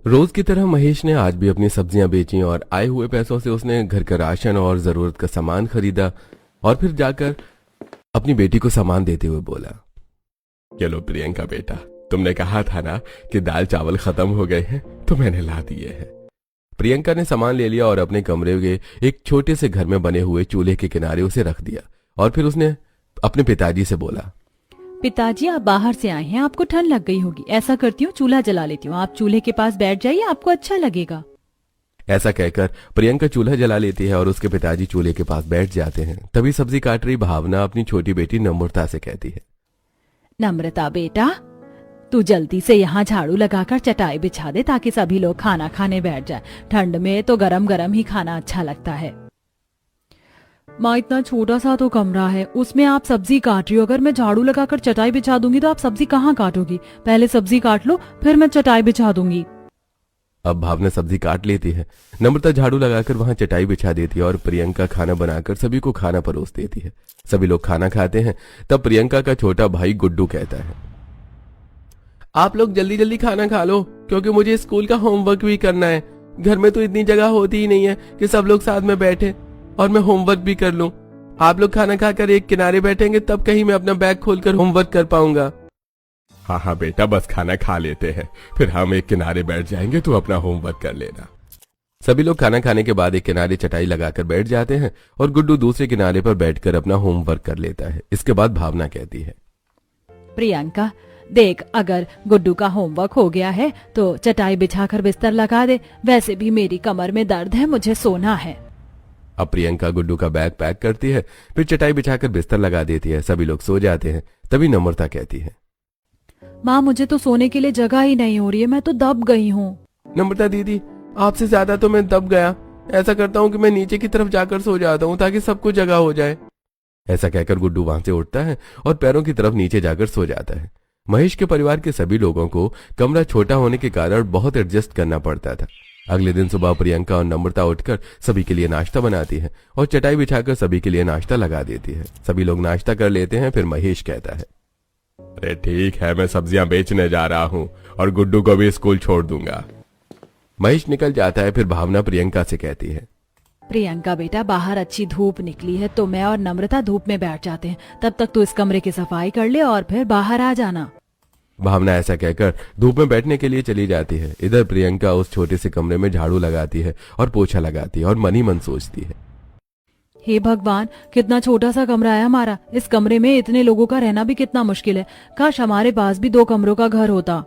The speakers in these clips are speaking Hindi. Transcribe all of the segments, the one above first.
रोज की तरह महेश ने आज भी अपनी सब्जियां बेची और आए हुए पैसों से उसने घर का राशन और जरूरत का सामान खरीदा और फिर जाकर अपनी बेटी को सामान देते हुए बोला, चलो प्रियंका बेटा, तुमने कहा था ना कि दाल चावल खत्म हो गए हैं तो मैंने ला दिए हैं। प्रियंका ने सामान ले लिया और अपने कमरे के एक छोटे से घर में बने हुए चूल्हे के किनारे उसे रख दिया और फिर उसने अपने पिताजी से बोला, पिताजी आप बाहर से आए हैं, आपको ठंड लग गई होगी। ऐसा करती हूँ चूल्हा जला लेती हूँ, आप चूल्हे के पास बैठ जाइए, आपको अच्छा लगेगा। ऐसा कहकर प्रियंका चूल्हा जला लेती है और उसके पिताजी चूल्हे के पास बैठ जाते हैं। तभी सब्जी काट रही भावना अपनी छोटी बेटी नम्रता से कहती है, नम्रता बेटा, तू जल्दी से यहाँ झाड़ू लगाकर चटाई बिछा दे ताकि सभी लोग खाना खाने बैठ जाए। ठंड में तो गरम गरम ही खाना अच्छा लगता है। माँ, इतना छोटा सा तो कमरा है, उसमें आप सब्जी काट रही हो। अगर मैं झाड़ू लगाकर चटाई बिछा दूंगी तो आप सब्जी कहाँ काटोगी? पहले सब्जी काट लो, फिर मैं चटाई बिछा दूंगी। अब भावना सब्जी काट लेती है। नम्रता झाड़ू लगाकर वहां चटाई बिछा देती है और प्रियंका खाना बनाकर सभी को खाना परोस देती है। सभी लोग खाना खाते हैं। तब प्रियंका का छोटा भाई गुड्डू कहता है, आप लोग जल्दी जल्दी खाना खा लो क्योंकि मुझे स्कूल का होमवर्क भी करना है। घर में तो इतनी जगह होती ही नहीं है कि सब लोग साथ में बैठे और मैं होमवर्क भी कर लूं। आप लोग खाना खाकर एक किनारे बैठेंगे तब कहीं मैं अपना बैग खोलकर होमवर्क कर पाऊंगा। हाँ हाँ बेटा, बस खाना खा लेते हैं, फिर हम एक किनारे बैठ जाएंगे, तू अपना होमवर्क कर लेना। सभी लोग खाना खाने के बाद एक किनारे चटाई लगाकर बैठ जाते हैं और गुड्डू दूसरे किनारे पर बैठकर अपना होमवर्क कर लेता है। इसके बाद भावना कहती है, प्रियंका देख, अगर गुड्डू का होमवर्क हो गया है तो चटाई बिछाकर बिस्तर लगा दे। वैसे भी मेरी कमर में दर्द है, मुझे सोना है। अब प्रियंका गुड्डू का बैग पैक करती है, फिर चटाई बिछाकर बिस्तर लगा देती है। सभी लोग सो जाते हैं। तभी नम्रता कहती है, माँ, मुझे तो सोने के लिए जगह ही नहीं हो रही है, मैं तो दब गई हूँ। नम्रता दीदी, आपसे ज्यादा तो मैं दब गया। ऐसा करता हूँ कि मैं नीचे की तरफ जाकर सो जाता हूँ ताकि सबको जगह हो जाए। ऐसा कहकर गुड्डू वहां से उठता है और पैरों की तरफ नीचे जाकर सो जाता है। महेश के परिवार के सभी लोगों को कमरा छोटा होने के कारण बहुत एडजस्ट करना पड़ता था। अगले दिन सुबह प्रियंका और नम्रता उठकर सभी के लिए नाश्ता बनाती है और चटाई बिछाकर सभी के लिए नाश्ता लगा देती है। सभी लोग नाश्ता कर लेते हैं। फिर महेश कहता है, अरे ठीक है, मैं सब्जियां बेचने जा रहा हूं और गुड्डू को भी स्कूल छोड़ दूंगा। महेश निकल जाता है। फिर भावना प्रियंका से कहती है, प्रियंका बेटा, बाहर अच्छी धूप निकली है तो मैं और नम्रता धूप में बैठ जाते हैं। तब तक तू इस कमरे की सफाई कर ले और फिर बाहर आ जाना। भावना ऐसा कहकर धूप में बैठने के लिए चली जाती है। इधर प्रियंका उस छोटे से कमरे में झाड़ू लगाती है और पोछा लगाती है और मन ही मन सोचती है, हे भगवान, कितना छोटा सा कमरा है हमारा। इस कमरे में इतने लोगों का रहना भी कितना मुश्किल है। काश हमारे पास भी 2 कमरों का घर होता।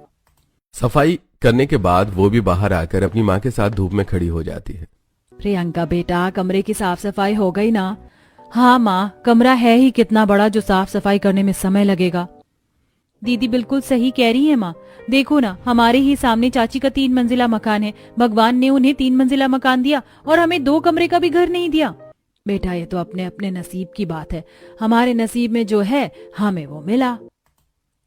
सफाई करने के बाद वो भी बाहर आकर अपनी माँ के साथ धूप में खड़ी हो जाती है। प्रियंका बेटा, कमरे की साफ सफाई हो गई ना? हाँ माँ, कमरा है ही कितना बड़ा जो साफ सफाई करने में समय लगेगा। दीदी बिल्कुल सही कह रही है माँ। देखो ना, हमारे ही सामने चाची का 3 मंजिला मकान है। भगवान ने उन्हें 3 मंजिला मकान दिया और हमें 2 कमरे का भी घर नहीं दिया। बेटा, ये तो अपने अपने नसीब की बात है। हमारे नसीब में जो है हमें वो मिला।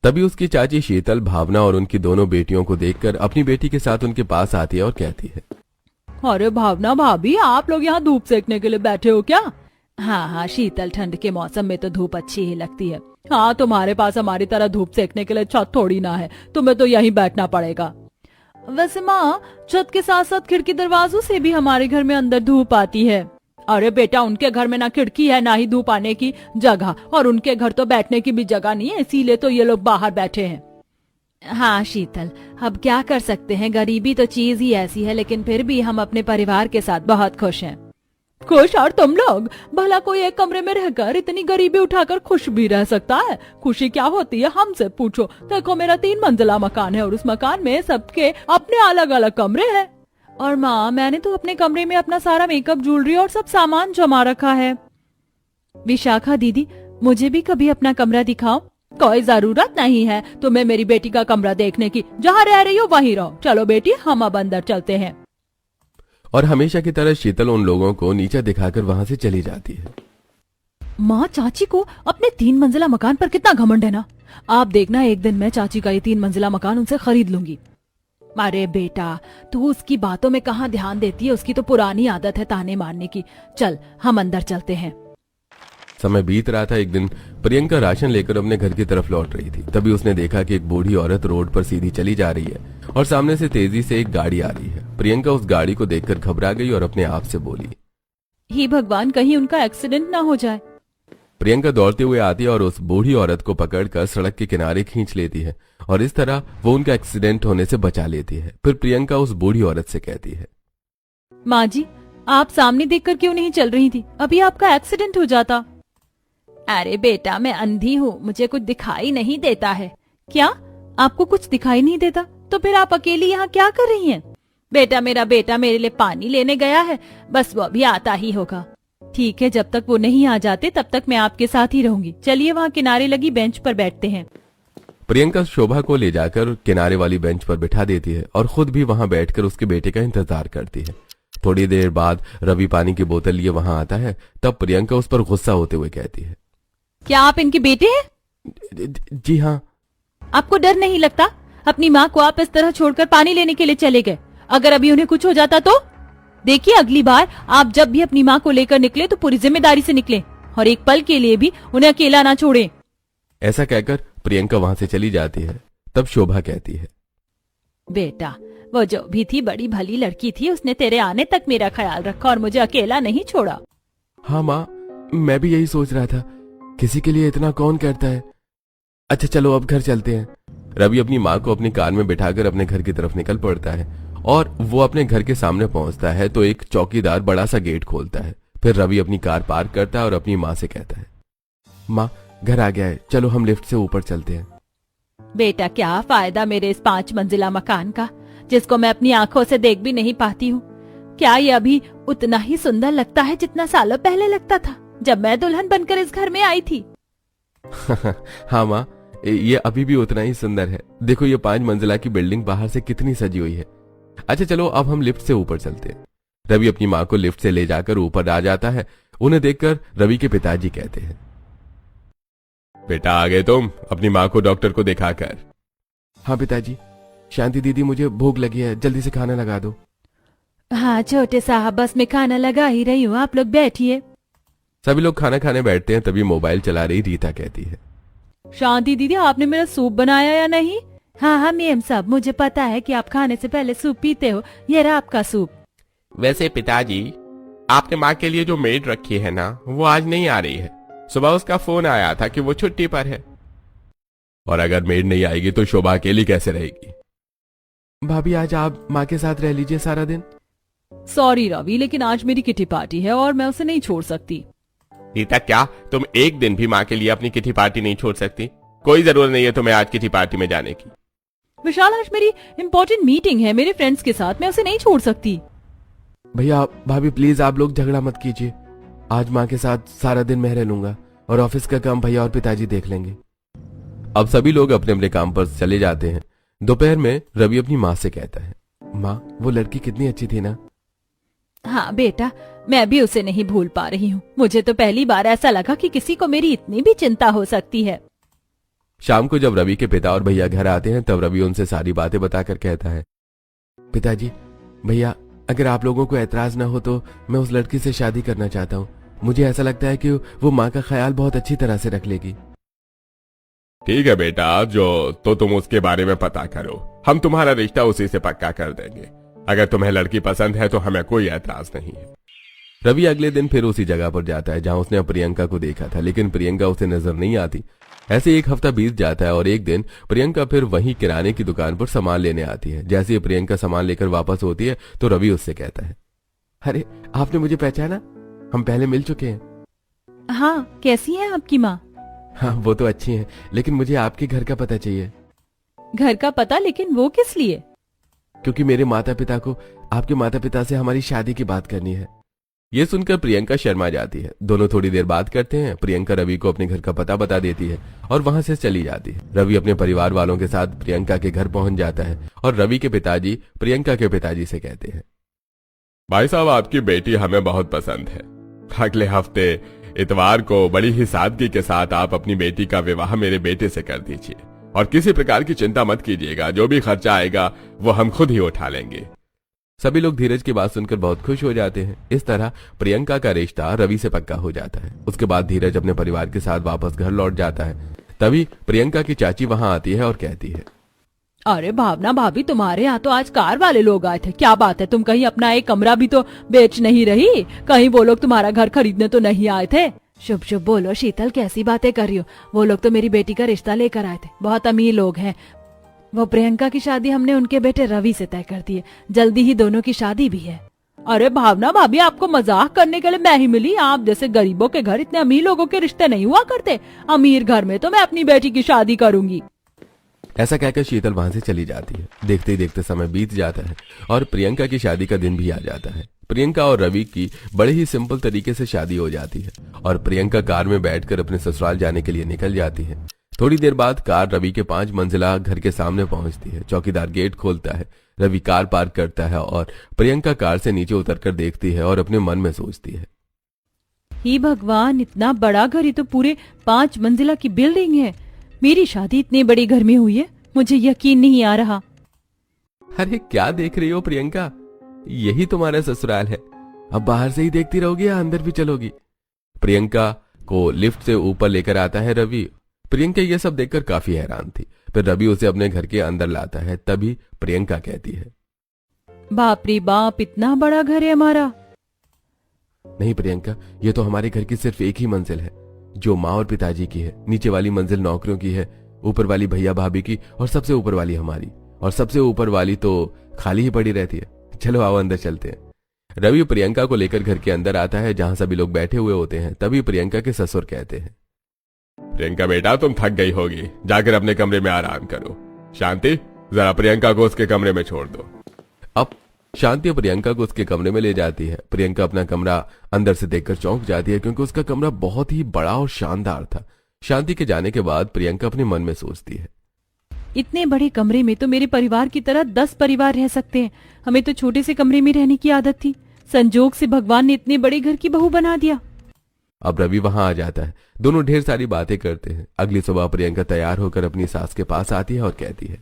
तभी उसकी चाची शीतल भावना और उनकी दोनों बेटियों को देखकर अपनी बेटी के साथ उनके पास आती है और कहती है, अरे भावना भाभी, आप लोग यहाँ धूप सेकने के लिए बैठे हो क्या? हाँ हाँ, शीतल, ठंड के मौसम में तो धूप अच्छी ही लगती है। हाँ, तुम्हारे पास हमारी तरह धूप सेकने के लिए छत थोड़ी ना है, तुम्हें तो यहीं बैठना पड़ेगा। वैसे माँ, छत के साथ साथ खिड़की दरवाजों से भी हमारे घर में अंदर धूप आती है। अरे बेटा, उनके घर में ना खिड़की है ना ही धूप आने की जगह, और उनके घर तो बैठने की भी जगह नहीं है, इसीलिए तो ये लोग बाहर बैठे हैं। हाँ शीतल, अब क्या कर सकते हैं, गरीबी तो चीज ही ऐसी है, लेकिन फिर भी हम अपने परिवार के साथ बहुत खुश हैं। खुश? और तुम लोग? भला कोई एक कमरे में रहकर इतनी गरीबी उठाकर खुश भी रह सकता है? खुशी क्या होती है हमसे पूछो। देखो, मेरा 3 मंजिला मकान है और उस मकान में सबके अपने अलग अलग कमरे हैं। और माँ, मैंने तो अपने कमरे में अपना सारा मेकअप, ज्वेलरी और सब सामान जमा रखा है। विशाखा दीदी, मुझे भी कभी अपना कमरा दिखाओ। कोई जरूरत नहीं है तुम्हें मेरी बेटी का कमरा देखने की। जहाँ रह रही हो वहीं रहो। चलो बेटी, हम अब अंदर चलते हैं। और हमेशा की तरह शीतल उन लोगों को नीचे दिखाकर वहां से चली जाती है। माँ, चाची को अपने 3 मंजिला मकान पर कितना घमंड है ना। आप देखना, एक दिन मैं चाची का ये 3 मंजिला मकान उनसे खरीद लूंगी। अरे बेटा, तू उसकी बातों में कहाँ ध्यान देती है? उसकी तो पुरानी आदत है ताने मारने की। चल, हम अंदर चलते हैं। समय बीत रहा था। एक दिन प्रियंका राशन लेकर अपने घर की तरफ लौट रही थी। तभी उसने देखा कि एक बूढ़ी औरत रोड पर सीधी चली जा रही है और सामने से तेजी से एक गाड़ी आ रही है। प्रियंका उस गाड़ी को देखकर घबरा गई और अपने आप से बोली, हे भगवान, कहीं उनका एक्सीडेंट ना हो जाए। प्रियंका दौड़ते हुए आती है और उस बूढ़ी औरत को पकड़कर सड़क के किनारे खींच लेती है और इस तरह वो उनका एक्सीडेंट होने से बचा लेती है। फिर प्रियंका उस बूढ़ी औरत से कहती है, माँ जी, आप सामने देखकर क्यों नहीं चल रही थी? अभी आपका एक्सीडेंट हो जाता। अरे बेटा, मैं अंधी हूँ, मुझे कुछ दिखाई नहीं देता है। क्या आपको कुछ दिखाई नहीं देता? तो फिर आप अकेली यहाँ क्या कर रही हैं? बेटा, मेरा बेटा मेरे लिए पानी लेने गया है, बस वो अभी आता ही होगा। ठीक है, जब तक वो नहीं आ जाते तब तक मैं आपके साथ ही रहूंगी। चलिए वहाँ किनारे लगी बेंच पर बैठते हैं। प्रियंका शोभा को ले जाकर किनारे वाली बेंच पर बिठा देती है और खुद भी वहां बैठकर उसके बेटे का इंतजार करती है। थोड़ी देर बाद रवि पानी की बोतल लिए वहां आता है। तब प्रियंका उस पर गुस्सा होते हुए कहती है, क्या आप इनके बेटे हैं? जी हाँ। आपको डर नहीं लगता? अपनी माँ को आप इस तरह छोड़कर पानी लेने के लिए चले गए। अगर अभी उन्हें कुछ हो जाता तो? देखिए, अगली बार आप जब भी अपनी माँ को लेकर निकले तो पूरी जिम्मेदारी से निकले और एक पल के लिए भी उन्हें अकेला ना छोड़े। ऐसा कहकर प्रियंका वहां से चली जाती है। तब शोभा कहती है, बेटा, वो जो भी थी बड़ी भली लड़की थी, उसने तेरे आने तक मेरा ख्याल रखा और मुझे अकेला नहीं छोड़ा। हाँ माँ, मैं भी यही सोच रहा था, किसी के लिए इतना कौन करता है। अच्छा चलो अब घर चलते हैं। रवि अपनी माँ को अपनी कार में बिठाकर अपने घर की तरफ निकल पड़ता है और वो अपने घर के सामने पहुंचता है तो एक चौकीदार बड़ा सा गेट खोलता है। फिर रवि अपनी कार पार्क करता है और अपनी माँ से कहता है, माँ घर आ गया है, चलो हम लिफ्ट से ऊपर चलते हैं। बेटा, क्या फायदा मेरे इस 5 मंजिला मकान का, जिसको मैं अपनी आंखों से देख भी नहीं पाती हूँ? क्या ये अभी उतना ही सुंदर लगता है जितना सालों पहले लगता था जब मैं दुल्हन बनकर इस घर में आई थी? हाँ माँ, ये अभी भी उतना ही सुंदर है। देखो ये 5 मंजिला की बिल्डिंग बाहर से कितनी सजी हुई है। अच्छा चलो अब हम लिफ्ट से ऊपर चलते हैं। रवि अपनी माँ को लिफ्ट से ले जाकर ऊपर आ जाता है। उन्हें देखकर रवि के पिताजी कहते हैं, बेटा आ गए तुम, अपनी माँ को डॉक्टर को दिखाकर। हाँ पिताजी, शांति दीदी मुझे भूख लगी है, जल्दी से खाना लगा दो। हाँ छोटे साहब, बस मैं खाना लगा ही रही हूँ, आप लोग बैठिए। सभी लोग खाना खाने बैठते हैं। तभी मोबाइल चला रही रीता कहती है, शांति दीदी, आपने मेरा सूप बनाया या नहीं? हाँ हाँ मेम साहब, मुझे पता है कि आप खाने से पहले सूप पीते हो। ये रहा आपका सूप। वैसे पिताजी, आपने माँ के लिए जो मेड रखी है ना, वो आज नहीं आ रही है। सुबह उसका फोन आया था कि वो छुट्टी पर है। और अगर मेड नहीं आएगी तो शोभा अकेली कैसे रहेगी? भाभी आज आप माँ के साथ रह लीजिए सारा दिन। सॉरी रवि, लेकिन आज मेरी किटी पार्टी है और मैं उसे नहीं छोड़ सकती। रीता, क्या तुम एक दिन भी माँ के लिए अपनी किटी पार्टी नहीं छोड़ सकती? कोई जरूरत नहीं है तुम्हें आज किटी पार्टी में जाने की। विशाल, आज मेरी इम्पोर्टेंट मीटिंग है मेरे फ्रेंड्स के साथ, मैं उसे नहीं छोड़ सकती। भैया भाभी प्लीज आप लोग झगड़ा मत कीजिए। आज माँ के साथ सारा दिन मैं रह लूंगा और ऑफिस का काम भैया और पिताजी देख लेंगे। अब सभी लोग अपने अपने काम पर चले जाते हैं। दोपहर में रवि अपनी माँ से कहता है, माँ वो लड़की कितनी अच्छी थी ना? हाँ बेटा, मैं भी उसे नहीं भूल पा रही हूँ। मुझे तो पहली बार ऐसा लगा कि किसी को मेरी इतनी भी चिंता हो सकती है। शाम को जब रवि के पिता और भैया घर आते हैं तब रवि उनसे सारी बातें बताकर कहता है, पिताजी भैया, अगर आप लोगों को ऐतराज ना हो तो मैं उस लड़की से शादी करना चाहता हूँ। मुझे ऐसा लगता है कि वो माँ का ख्याल बहुत अच्छी तरह से रख लेगी। ठीक है बेटा, जो तो तुम उसके बारे में पता करो, हम तुम्हारा रिश्ता उसी से पक्का कर देंगे। अगर तुम्हें लड़की पसंद है तो हमें कोई ऐतराज नहीं है। रवि अगले दिन फिर उसी जगह पर जाता है जहां उसने प्रियंका को देखा था, लेकिन प्रियंका उसे नजर नहीं आती। ऐसे एक हफ्ता बीत जाता है और एक दिन प्रियंका फिर वहीं किराने की दुकान पर सामान लेने आती है। जैसे ही प्रियंका सामान लेकर वापस होती है तो रवि उससे कहता है, अरे आपने मुझे पहचाना? हम पहले मिल चुके हैं। हाँ, कैसी है आपकी माँ? हाँ वो तो अच्छी है, लेकिन मुझे आपके घर का पता चाहिए। घर का पता? लेकिन वो किस लिए? क्योंकि मेरे माता पिता को आपके माता पिता से हमारी शादी की बात करनी है। ये सुनकर प्रियंका शर्मा जाती है। दोनों थोड़ी देर बात करते हैं। प्रियंका रवि को अपने घर का पता बता देती है और वहां से चली जाती है। रवि अपने परिवार वालों के साथ प्रियंका के घर पहुंच जाता है और रवि के पिताजी प्रियंका के पिताजी से कहते हैं, भाई साहब, आपकी बेटी हमें बहुत पसंद है। अगले हफ्ते इतवार को बड़ी ही सादगी के साथ आप अपनी बेटी का विवाह मेरे बेटे से कर दीजिए और किसी प्रकार की चिंता मत कीजिएगा। जो भी खर्चा आएगा वो हम खुद ही उठा लेंगे। सभी लोग धीरज की बात सुनकर बहुत खुश हो जाते हैं। इस तरह प्रियंका का रिश्ता रवि से पक्का हो जाता है। उसके बाद धीरज अपने परिवार के साथ वापस घर लौट जाता है। तभी प्रियंका की चाची वहां आती है और कहती है, अरे भावना भाभी, तुम्हारे यहाँ तो आज कार वाले लोग आए थे। क्या बात है, तुम कहीं अपना एक कमरा भी तो बेच नहीं रही? कहीं वो लोग तुम्हारा घर खरीदने तो नहीं आए थे? शुभ शुभ बोलो शीतल, कैसी बातें कर रही हो? वो लोग तो मेरी बेटी का रिश्ता लेकर आए थे। बहुत अमीर लोग हैं। वो प्रियंका की शादी हमने उनके बेटे रवि से तय कर दी है। जल्दी ही दोनों की शादी भी है। अरे भावना भाभी, आपको मजाक करने के लिए मैं ही मिली? आप जैसे गरीबों के घर इतने अमीर लोगों के रिश्ते नहीं हुआ करते। अमीर घर में तो मैं अपनी बेटी की शादी करूंगी। ऐसा कहकर शीतल वहां से चली जाती है। देखते ही देखते समय बीत जाता है और प्रियंका की शादी का दिन भी आ जाता है। प्रियंका और रवि की बड़े ही सिंपल तरीके से शादी हो जाती है और प्रियंका कार में बैठकर अपने ससुराल जाने के लिए निकल जाती है। थोड़ी देर बाद कार रवि के 5 मंजिला घर के सामने पहुंचती है। चौकीदार गेट खोलता है। रवि कार पार्क करता है और प्रियंका कार से नीचे उतरकर देखती है और अपने मन में सोचती है, हे भगवान, इतना बड़ा घर! ये तो पूरे 5 मंजिला की बिल्डिंग है। मेरी शादी इतने बड़े घर में हुई है, मुझे यकीन नहीं आ रहा। अरे क्या देख रही हो प्रियंका, यही तुम्हारा ससुराल है। अब बाहर से ही देखती रहोगी या अंदर भी चलोगी? प्रियंका को लिफ्ट से ऊपर लेकर आता है रवि। प्रियंका ये सब देखकर काफी हैरान थी। फिर रवि उसे अपने घर के अंदर लाता है। तभी प्रियंका कहती है, बाप रे बाप, इतना बड़ा घर है हमारा। नहीं प्रियंका, ये तो हमारे घर की सिर्फ एक ही मंजिल है, जो माँ और पिताजी की है। नीचे वाली मंजिल नौकरियों की है, ऊपर वाली भैया भाभी की और सबसे ऊपर वाली हमारी। और सबसे ऊपर वाली तो खाली ही पड़ी रहती है। चलो आओ अंदर चलते हैं। रवि प्रियंका को लेकर घर के अंदर आता है जहां सभी लोग बैठे हुए होते हैं। तभी प्रियंका के ससुर कहते हैं, प्रियंका बेटा, तुम थक गई होगी, जाकर अपने कमरे में आराम करो। शांति, जरा प्रियंका को उसके कमरे में छोड़ दो। अब शांति प्रियंका को उसके कमरे में ले जाती है। प्रियंका अपना कमरा अंदर से देखकर चौंक जाती है क्योंकि उसका कमरा बहुत ही बड़ा और शानदार था। शांति के जाने के बाद प्रियंका अपने मन में सोचती है, इतने बड़े कमरे में तो मेरे परिवार की तरह 10 परिवार रह सकते हैं। हमें तो छोटे से कमरे में रहने की आदत थी। संजोग से भगवान ने इतने बड़े घर की बहू बना दिया। अब रवि वहां आ जाता है। दोनों ढेर सारी बातें करते हैं। अगली सुबह प्रियंका तैयार होकर अपनी सास के पास आती है और कहती है,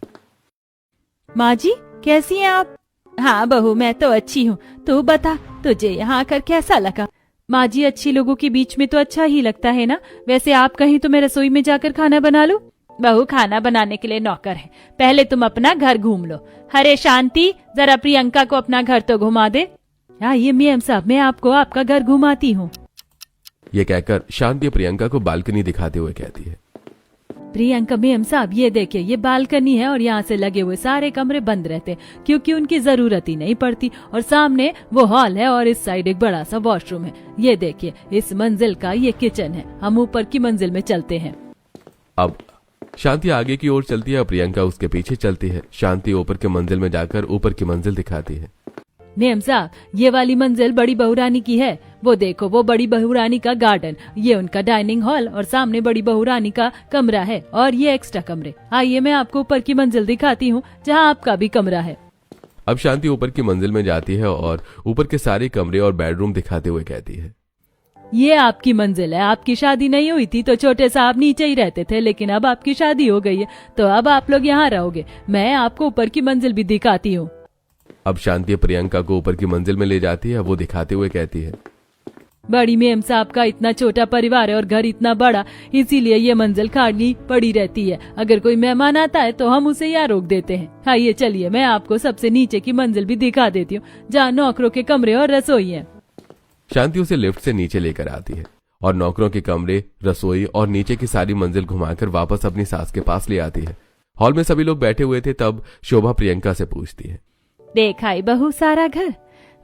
माँ जी, कैसी हैं आप? हाँ बहू, मैं तो अच्छी हूँ। तू बता, तुझे यहाँ आकर कैसा लगा? माँ जी, अच्छी लोगों के बीच में तो अच्छा ही लगता है ना। वैसे आप कहीं तो मैं रसोई में जाकर खाना बना लूं? बहू, खाना बनाने के लिए नौकर है, पहले तुम अपना घर घूम लो। अरे शांति, जरा प्रियंका को अपना घर तो घुमा दे। हाँ, ये मेम साहब, मैं आपको आपका घर घुमाती हूँ। ये कहकर शांति प्रियंका को बालकनी दिखाते हुए कहती है, प्रियंका मेम साहब, ये देखिए, ये बालकनी है और यहाँ से लगे हुए सारे कमरे बंद रहते क्योंकि उनकी जरूरत ही नहीं पड़ती। और सामने वो हॉल है और इस साइड एक बड़ा सा वॉशरूम है। ये देखिए, इस मंजिल का ये किचन है। हम ऊपर की मंजिल में चलते हैं। अब शांति आगे की ओर चलती है, प्रियंका उसके पीछे चलती है। शांति ऊपर के मंजिल में जाकर ऊपर की मंजिल दिखाती है। मेम साहब, ये वाली मंजिल बड़ी बहुरानी की है। वो देखो, वो बड़ी बहुरानी का गार्डन, ये उनका डाइनिंग हॉल और सामने बड़ी बहुरानी का कमरा है और ये एक्स्ट्रा कमरे। आइए, मैं आपको ऊपर की मंजिल दिखाती हूँ जहाँ आपका भी कमरा है। अब शांति ऊपर की मंजिल में जाती है और ऊपर के सारे कमरे और बेडरूम दिखाते हुए कहती है, ये आपकी मंजिल है। आपकी शादी नहीं हुई थी तो छोटे साहब नीचे ही रहते थे, लेकिन अब आपकी शादी हो गई है तो अब आप लोग यहाँ रहोगे। मैं आपको ऊपर की मंजिल भी दिखाती हूँ। अब शांति प्रियंका को ऊपर की मंजिल में ले जाती है। वो दिखाते हुए कहती है, बड़ी मेम साहब का इतना छोटा परिवार है और घर इतना बड़ा, इसीलिए ये मंजिल खाली पड़ी रहती है। अगर कोई मेहमान आता है तो हम उसे यहाँ रोक देते हैं। आइए चलिए, मैं आपको सबसे नीचे की मंजिल भी दिखा देती हूँ जहाँ नौकरों के कमरे और रसोई है। शांति उसे लिफ्ट से नीचे लेकर आती है और नौकरों के कमरे, रसोई और नीचे की सारी मंजिल घुमाकर वापस अपनी सास के पास ले आती है। हॉल में सभी लोग बैठे हुए थे। तब शोभा प्रियंका से पूछती है, देखा ही बहू सारा घर,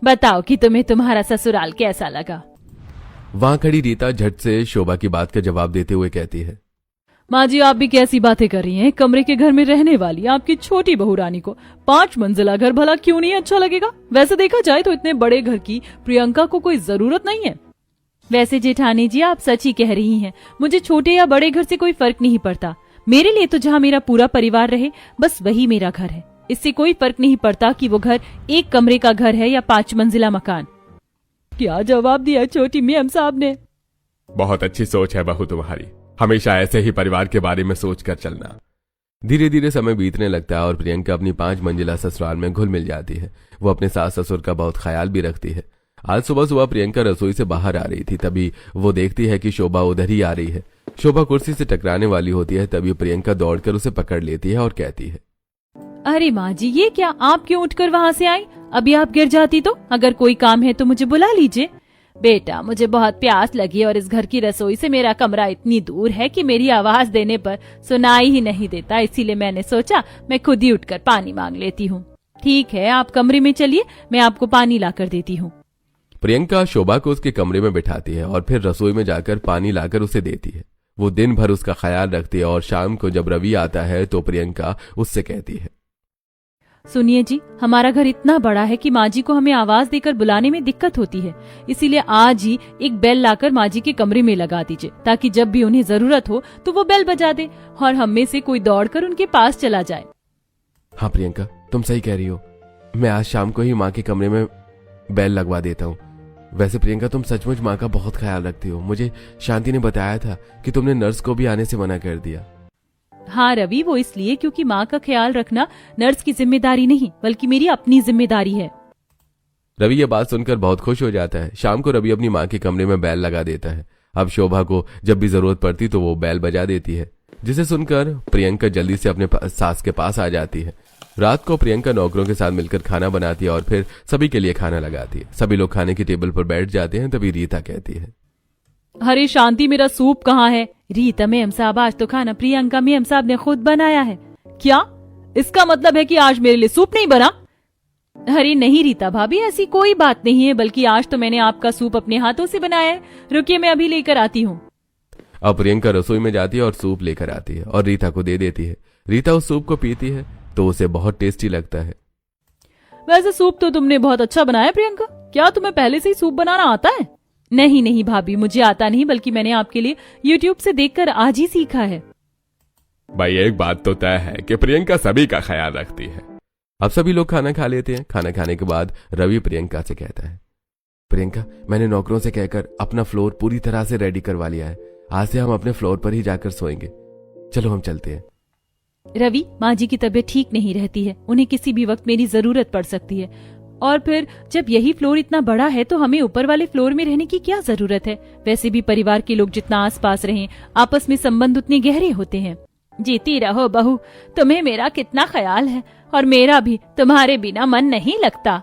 बताओ कि तुम्हें तुम्हारा ससुराल कैसा लगा? वहां खड़ी रीता झट से शोभा की बात का जवाब देते हुए कहती है, माँ जी, आप भी कैसी बातें कर रही हैं? कमरे के घर में रहने वाली आपकी छोटी बहू रानी को 5 मंजिला घर भला क्यों नहीं अच्छा लगेगा? वैसे देखा जाए तो इतने बड़े घर की प्रियंका को कोई जरूरत नहीं है। वैसे जेठानी जी, आप सच ही कह रही हैं। मुझे छोटे या बड़े घर से कोई फर्क नहीं पड़ता। मेरे लिए तो जहाँ मेरा पूरा परिवार रहे, बस वही मेरा घर है। इससे कोई फर्क नहीं पड़ता कि वो घर 1 कमरे का घर है या 5 मंजिला मकान। क्या जवाब दिया छोटी मियां साहब ने। बहुत अच्छी सोच है बहू तुम्हारी, हमेशा ऐसे ही परिवार के बारे में सोच कर चलना। धीरे धीरे समय बीतने लगता है और प्रियंका अपनी 5 मंजिला ससुराल में घुल मिल जाती है। वो अपने सास ससुर का बहुत ख्याल भी रखती है। आज सुबह सुबह प्रियंका रसोई से बाहर आ रही थी, तभी वो देखती है कि शोभा उधर ही आ रही है। शोभा कुर्सी से टकराने वाली होती है, तभी प्रियंका दौड़कर उसे पकड़ लेती है और कहती है, अरे माँ जी, ये क्या, आप क्यों उठकर वहाँ से आई? अभी आप गिर जाती तो। अगर कोई काम है तो मुझे बुला लीजिए। बेटा, मुझे बहुत प्यास लगी और इस घर की रसोई से मेरा कमरा इतनी दूर है कि मेरी आवाज देने पर सुनाई ही नहीं देता, इसीलिए मैंने सोचा मैं खुद ही उठकर पानी मांग लेती हूँ। ठीक है, आप कमरे में चलिए, मैं आपको पानी लाकर देती हूँ। प्रियंका शोभा को उसके कमरे में बिठाती है और फिर रसोई में जाकर पानी लाकर उसे देती है। वो दिन भर उसका ख्याल रखती है और शाम को जब रवि आता है तो प्रियंका उससे कहती है, सुनिए जी, हमारा घर इतना बड़ा है कि माँ जी को हमें आवाज देकर बुलाने में दिक्कत होती है, इसीलिए आज ही एक बेल लाकर माँ जी के कमरे में लगा दीजिए, ताकि जब भी उन्हें जरूरत हो तो वो बेल बजा दे और हम में से कोई दौड़कर उनके पास चला जाए। हाँ प्रियंका, तुम सही कह रही हो। मैं आज शाम को ही माँ के कमरे में बेल लगवा देता हूँ। वैसे प्रियंका, तुम सचमुच माँ का बहुत ख्याल रखती हो। मुझे शांति ने बताया था कि तुमने नर्स को भी आने से मना कर दिया। हाँ रवि, वो इसलिए क्योंकि माँ का ख्याल रखना नर्स की जिम्मेदारी नहीं बल्कि मेरी अपनी जिम्मेदारी है। रवि ये बात सुनकर बहुत खुश हो जाता है। शाम को रवि अपनी माँ के कमरे में बेल लगा देता है। अब शोभा को जब भी जरूरत पड़ती तो वो बेल बजा देती है, जिसे सुनकर प्रियंका जल्दी से अपने सास के पास आ जाती है। रात को प्रियंका नौकरों के साथ मिलकर खाना बनाती है और फिर सभी के लिए खाना लगाती है। सभी लोग खाने की टेबल पर बैठ जाते हैं, तभी रीता कहती है, अरे शांति, मेरा सूप कहाँ है? रीता मेम साहब, आज तो खाना प्रियंका मेम साहब ने खुद बनाया है। क्या? इसका मतलब है कि आज मेरे लिए सूप नहीं बना? अरे नहीं रीता भाभी, ऐसी कोई बात नहीं है, बल्कि आज तो मैंने आपका सूप अपने हाथों से बनाया है। रुकिए, मैं अभी लेकर आती हूँ। अब प्रियंका रसोई में जाती है और सूप लेकर आती है और रीता को दे देती है। रीता उस सूप को पीती है तो उसे बहुत टेस्टी लगता है। वैसे सूप तो तुमने बहुत अच्छा बनाया प्रियंका। क्या तुम्हें पहले से ही सूप बनाना आता है? नहीं नहीं भाभी, मुझे आता नहीं, बल्कि मैंने आपके लिए YouTube से देखकर आज ही सीखा है। भाई एक बात तो तय है कि प्रियंका सभी का ख्याल रखती है। अब सभी लोग खाना खा लेते हैं। खाना खाने के बाद रवि प्रियंका से कहता है, प्रियंका, मैंने नौकरों से कहकर अपना फ्लोर पूरी तरह से रेडी करवा लिया है। आज से हम अपने फ्लोर पर ही जाकर सोएंगे। चलो हम चलते हैं। रवि, माँ जी की तबीयत ठीक नहीं रहती है, उन्हें किसी भी वक्त मेरी जरूरत पड़ सकती है, और फिर जब यही फ्लोर इतना बड़ा है तो हमें ऊपर वाले फ्लोर में रहने की क्या जरूरत है? वैसे भी परिवार के लोग जितना आसपास रहें, आपस में संबंध उतने गहरे होते हैं। जीती रहो बहू, तुम्हें मेरा कितना ख्याल है और मेरा भी तुम्हारे बिना मन नहीं लगता।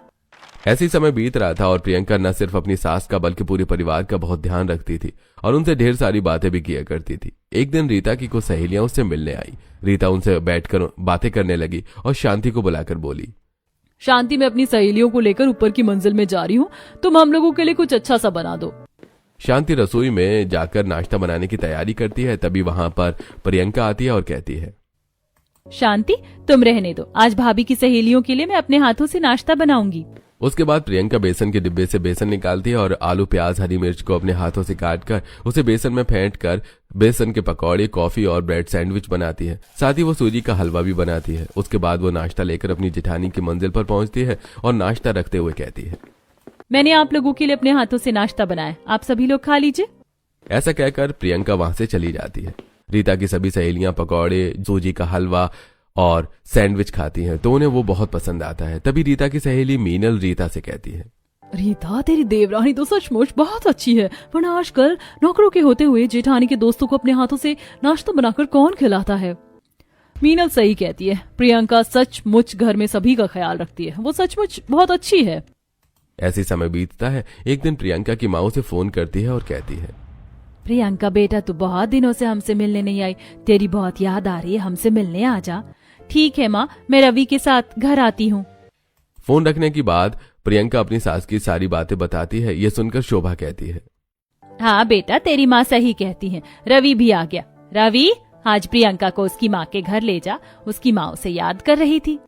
ऐसी समय बीत रहा था और प्रियंका न सिर्फ अपनी सास का बल्कि पूरे परिवार का बहुत ध्यान रखती थी और उनसे ढेर सारी बातें भी किया करती थी। एक दिन रीता की कुछ सहेलियां उससे मिलने आई। रीता उनसे बैठकर बातें करने लगी और शांति को बुलाकर बोली, शांति, मैं अपनी सहेलियों को लेकर ऊपर की मंजिल में जा रही हूँ, तुम हम लोगों के लिए कुछ अच्छा सा बना दो। शांति रसोई में जाकर नाश्ता बनाने की तैयारी करती है। तभी वहां पर प्रियंका आती है और कहती है, शांति, तुम रहने दो, आज भाभी की सहेलियों के लिए मैं अपने हाथों से नाश्ता बनाऊंगी। उसके बाद प्रियंका बेसन के डिब्बे से बेसन निकालती है और आलू, प्याज, हरी मिर्च को अपने हाथों से काटकर उसे बेसन में फेंट कर बेसन के पकौड़े, कॉफी और ब्रेड सैंडविच बनाती है। साथ ही वो सूजी का हलवा भी बनाती है। उसके बाद वो नाश्ता लेकर अपनी जेठानी की मंजिल पर पहुंचती है और नाश्ता रखते हुए कहती है, मैंने आप लोगों के लिए अपने हाथों से नाश्ता बनाया, आप सभी लोग खा लीजिए। ऐसा कहकर प्रियंका वहां से चली जाती है। रीता की सभी सहेलियां पकौड़े, सूजी का हलवा और सैंडविच खाती हैं तो उन्हें वो बहुत पसंद आता है। तभी रीता की सहेली मीनल रीता से कहती है, रीता, तेरी देवरानी तो सचमुच बहुत अच्छी है, वरना आजकल नौकरों के होते हुए जेठानी के दोस्तों को अपने हाथों से नाश्ता बनाकर कौन खिलाता है। मीनल सही कहती है, प्रियंका सचमुच घर में सभी का ख्याल रखती है, वो सचमुच बहुत अच्छी है। ऐसी समय बीतता है। एक दिन प्रियंका की माँ उसे फोन करती है और कहती है, प्रियंका बेटा, तू बहुत दिनों से हमसे मिलने नहीं आई, तेरी बहुत याद आ रही है, हमसे मिलने आ जा। ठीक है माँ, मैं रवि के साथ घर आती हूँ। फोन रखने के बाद प्रियंका अपनी सास की सारी बातें बताती है। ये सुनकर शोभा कहती है, हाँ बेटा, तेरी माँ सही कहती है, रवि भी आ गया। रवि, आज प्रियंका को उसकी माँ के घर ले जा, उसकी माँ उसे याद कर रही थी।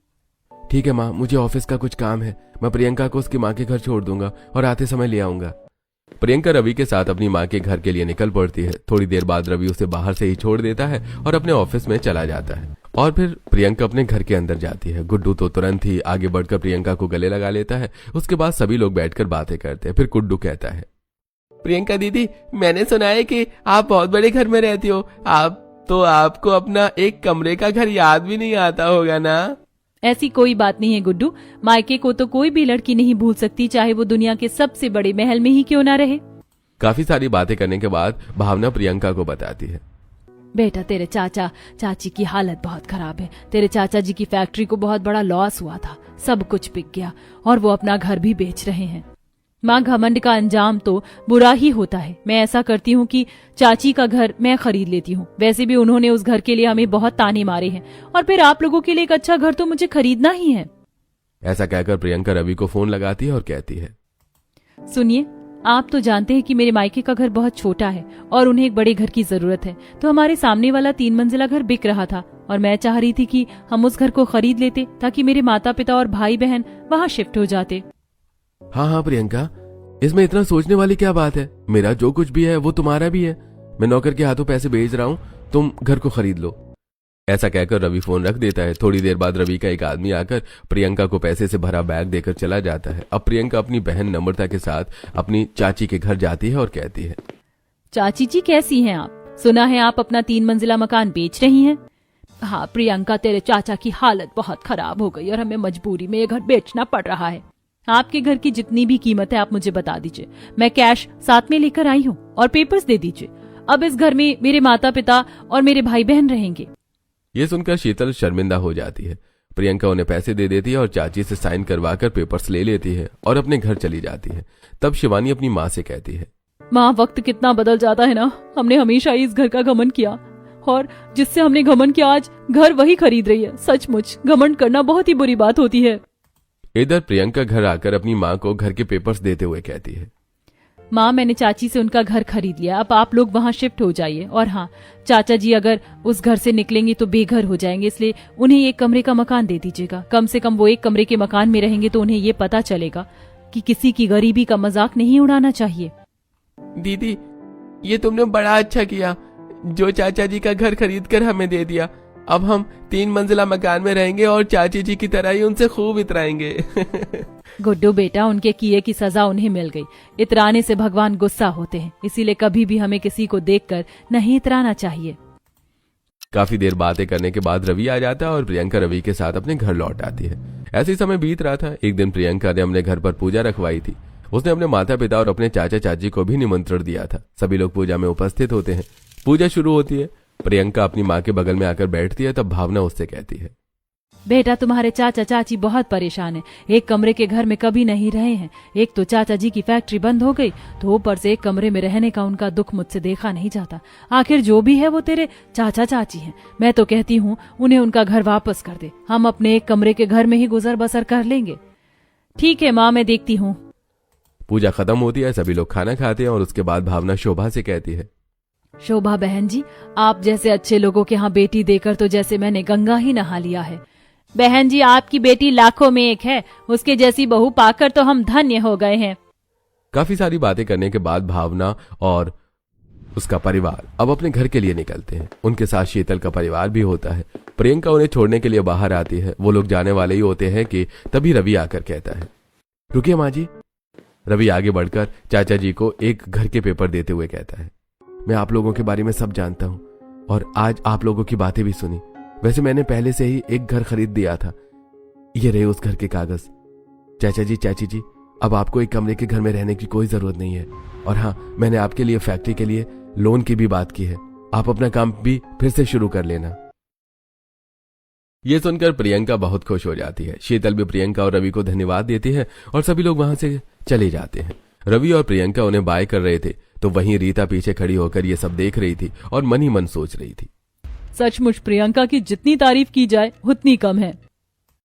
ठीक है माँ, मुझे ऑफिस का कुछ काम है, मैं प्रियंका को उसकी माँ के घर छोड़ दूंगा और आते समय ले आऊंगा। प्रियंका रवि के साथ अपनी माँ के घर के लिए निकल पड़ती है। थोड़ी देर बाद रवि उसे बाहर से ही छोड़ देता है और अपने ऑफिस में चला जाता है और फिर प्रियंका अपने घर के अंदर जाती है। गुड्डू तो तुरंत ही आगे बढ़कर प्रियंका को गले लगा लेता है। उसके बाद सभी लोग बैठकर बातें करते हैं। फिर गुड्डू कहता है, प्रियंका दीदी, मैंने सुना है कि आप बहुत बड़े घर में रहती हो, आप तो आपको अपना एक कमरे का घर याद भी नहीं आता होगा ना? ऐसी कोई बात नहीं है गुड्डू, मायके को तो कोई भी लड़की नहीं भूल सकती, चाहे वो दुनिया के सबसे बड़े महल में ही क्यों ना रहे। काफी सारी बातें करने के बाद भावना प्रियंका को बताती है, बेटा तेरे चाचा चाची की हालत बहुत खराब है। तेरे चाचा जी की फैक्ट्री को बहुत बड़ा लॉस हुआ था, सब कुछ बिक गया और वो अपना घर भी बेच रहे हैं। माँ, घमंड का अंजाम तो बुरा ही होता है। मैं ऐसा करती हूँ कि चाची का घर मैं खरीद लेती हूँ। वैसे भी उन्होंने उस घर के लिए हमें बहुत ताने मारे हैं और फिर आप लोगों के लिए एक अच्छा घर तो मुझे खरीदना ही है। ऐसा कहकर प्रियंका रवि को फोन लगाती है और कहती है, सुनिए, आप तो जानते हैं कि मेरे मायके का घर बहुत छोटा है और उन्हें एक बड़े घर की जरूरत है। तो हमारे सामने वाला 3 मंजिला घर बिक रहा था और मैं चाह रही थी कि हम उस घर को खरीद लेते ताकि मेरे माता पिता और भाई बहन वहाँ शिफ्ट हो जाते। हाँ प्रियंका, इसमें इतना सोचने वाली क्या बात है? मेरा जो कुछ भी है वो तुम्हारा भी है। मैं नौकर के हाथों पैसे भेज रहा हूँ, तुम घर को खरीद लो। ऐसा कहकर रवि फोन रख देता है। थोड़ी देर बाद रवि का एक आदमी आकर प्रियंका को पैसे से भरा बैग देकर चला जाता है। अब प्रियंका अपनी बहन नम्रता के साथ अपनी चाची के घर जाती है और कहती है, चाची जी कैसी हैं आप? सुना है आप अपना 3 मंजिला मकान बेच रही हैं। हाँ प्रियंका, तेरे चाचा की हालत बहुत खराब हो गई और हमें मजबूरी में ये घर बेचना पड़ रहा है। आपके घर की जितनी भी कीमत है आप मुझे बता दीजिए, मैं कैश साथ में लेकर आई हूँ और पेपर्स दे दीजिए। अब इस घर में मेरे माता पिता और मेरे भाई बहन रहेंगे। ये सुनकर शीतल शर्मिंदा हो जाती है। प्रियंका उन्हें पैसे दे देती है और चाची से साइन करवाकर पेपर्स ले लेती है और अपने घर चली जाती है। तब शिवानी अपनी माँ से कहती है, माँ, वक्त कितना बदल जाता है ना। हमने हमेशा इस घर का घमंड किया और जिससे हमने घमंड किया आज घर वही खरीद रही है। सचमुच घमंड करना बहुत ही बुरी बात होती है। इधर प्रियंका घर आकर अपनी माँ को घर के पेपर्स देते हुए कहती है, माँ, मैंने चाची से उनका घर खरीद लिया, अब आप लोग वहाँ शिफ्ट हो जाइए। और हाँ, चाचा जी अगर उस घर से निकलेंगे तो बेघर हो जाएंगे, इसलिए उन्हें एक कमरे का मकान दे दीजिएगा। कम से कम वो एक कमरे के मकान में रहेंगे तो उन्हें ये पता चलेगा कि किसी की गरीबी का मजाक नहीं उड़ाना चाहिए। दीदी, ये तुमने बड़ा अच्छा किया जो चाचा जी का घर खरीद कर हमें दे दिया। अब हम 3 मंजिला मकान में रहेंगे और चाची जी की तरह ही उनसे खूब इतराएंगे। गुड्डू बेटा, उनके किए की सजा उन्हें मिल गई। इतराने से भगवान गुस्सा होते हैं, इसीलिए कभी भी हमें किसी को देखकर नहीं इतराना चाहिए। काफी देर बातें करने के बाद रवि आ जाता है और प्रियंका रवि के साथ अपने घर लौट आती है। ऐसे समय बीत रहा था। एक दिन प्रियंका ने अपने घर पर पूजा रखवाई थी। उसने अपने माता पिता और अपने चाचा चाची को भी निमंत्रण दिया था। सभी लोग पूजा में उपस्थित होते हैं। पूजा शुरू होती है। प्रियंका अपनी माँ के बगल में आकर बैठती है। तब भावना उससे कहती है, बेटा, तुम्हारे चाचा चाची बहुत परेशान हैं। एक कमरे के घर में कभी नहीं रहे हैं। एक तो चाचा जी की फैक्ट्री बंद हो गई, तो ऊपर से एक कमरे में रहने का उनका दुख मुझसे देखा नहीं जाता। आखिर जो भी है वो तेरे चाचा चाची हैं। मैं तो कहती हूँ उन्हें उनका घर वापस कर दे। हम अपने एक कमरे के घर में ही गुजर बसर कर लेंगे। ठीक है माँ, मैं देखती हूँ। पूजा खत्म होती है। सभी लोग खाना खाते हैं और उसके बाद भावना शोभा से कहती है, शोभा बहन जी, आप जैसे अच्छे लोगों के यहाँ बेटी देकर तो जैसे मैंने गंगा ही नहा लिया है। बहन जी, आपकी बेटी लाखों में एक है। उसके जैसी बहू पाकर तो हम धन्य हो गए हैं। काफी सारी बातें करने के बाद भावना और उसका परिवार अब अपने घर के लिए निकलते हैं। उनके साथ शीतल का परिवार भी होता है। प्रियंका उन्हें छोड़ने के लिए बाहर आती है। वो लोग जाने वाले ही होते हैं कि तभी रवि आकर कहता है, रुकिए माँ जी। रवि आगे बढ़कर चाचा जी को एक घर के पेपर देते हुए कहता है, मैं आप लोगों के बारे में सब जानता हूँ और आज आप लोगों की बातें भी सुनी। वैसे मैंने पहले से ही एक घर खरीद दिया था। ये रहे उस घर के कागज। चाचा जी, चाची जी, अब आपको एक कमरे के घर में रहने की कोई जरूरत नहीं है। और हाँ, मैंने आपके लिए फैक्ट्री के लिए लोन की भी बात की है। आप अपना काम भी फिर से शुरू कर लेना। ये सुनकर प्रियंका बहुत खुश हो जाती है। शीतल भी प्रियंका और रवि को धन्यवाद देती है और सभी लोग वहां से चले जाते हैं। रवि और प्रियंका उन्हें बाय कर रहे थे तो वहीं रीता पीछे खड़ी होकर ये सब देख रही थी और मन ही मन सोच रही थी, सचमुच प्रियंका की जितनी तारीफ की जाए उतनी कम है।